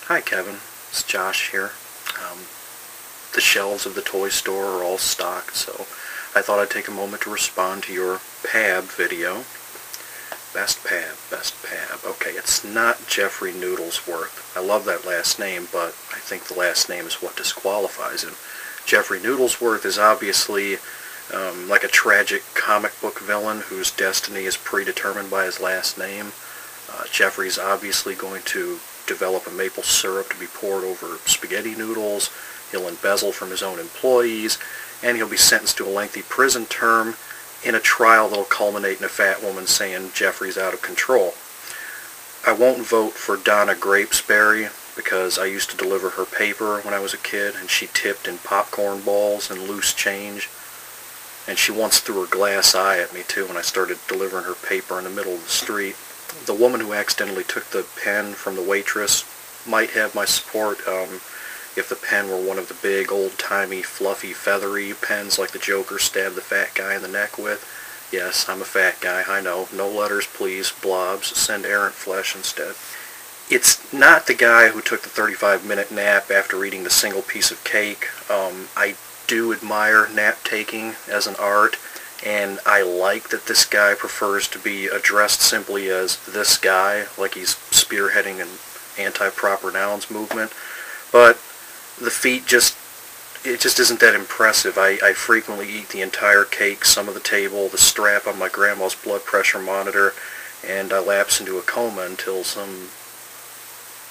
Hi Kevin, it's Josh here. The shelves of the toy store are all stocked, so I thought I'd take a moment to respond to your PAB video. Best PAB. Okay, it's not Jeffrey Noodlesworth. I love that last name, but I think the last name is what disqualifies him. Jeffrey Noodlesworth is obviously like a tragic comic book villain whose destiny is predetermined by his last name. Jeffrey's obviously going to develop a maple syrup to be poured over spaghetti noodles. He'll embezzle from his own employees, and he'll be sentenced to a lengthy prison term in a trial that'll culminate in a fat woman saying Jeffrey's out of control. I won't vote for Donna Grapesberry because I used to deliver her paper when I was a kid, and she tipped in popcorn balls and loose change. And she once threw her glass eye at me too when I started delivering her paper in the middle of the street. The woman who accidentally took the pen from the waitress might have my support if the pen were one of the big, old-timey, fluffy, feathery pens like the Joker stabbed the fat guy in the neck with. Yes, I'm a fat guy, I know. No letters, please. Blobs. Send errant flesh instead. It's not the guy who took the 35-minute nap after eating the single piece of cake. I do admire nap-taking as an art, and I like that this guy prefers to be addressed simply as this guy, like he's spearheading an anti-proper nouns movement. But the feat it just isn't that impressive. I frequently eat the entire cake, some of the table, the strap on my grandma's blood pressure monitor, and I lapse into a coma until some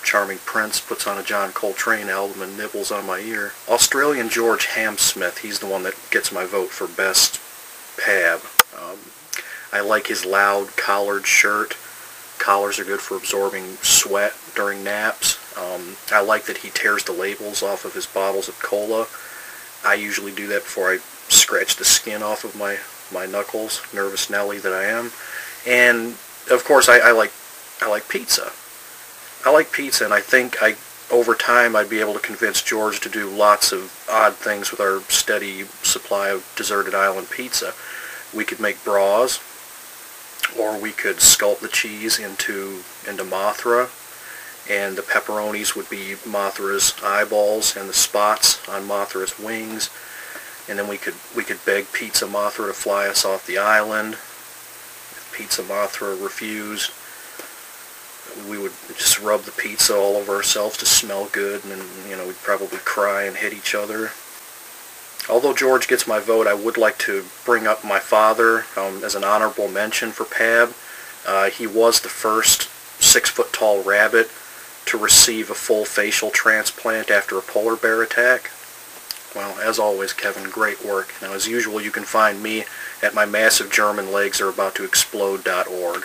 charming prince puts on a John Coltrane album and nibbles on my ear. Australian George Hamsmith, he's the one that gets my vote for best PAB. I like his loud collared shirt. Collars are good for absorbing sweat during naps. I like that he tears the labels off of his bottles of cola. I usually do that before I scratch the skin off of my knuckles, nervous Nelly that I am. And of course I like pizza. I like pizza, and I think over time I'd be able to convince George to do lots of odd things with our steady supply of deserted island pizza. We could make bras, or we could sculpt the cheese into Mothra, and the pepperonis would be Mothra's eyeballs and the spots on Mothra's wings, and then we could beg Pizza Mothra to fly us off the island. If Pizza Mothra refused, we would just rub the pizza all over ourselves to smell good, and then, we'd probably cry and hit each other. Although George gets my vote, I would like to bring up my father as an honorable mention for PAB. He was the first 6-foot-tall rabbit to receive a full facial transplant after a polar bear attack. Well, as always, Kevin, great work. Now, as usual, you can find me at my massive German legs are about to explode.org.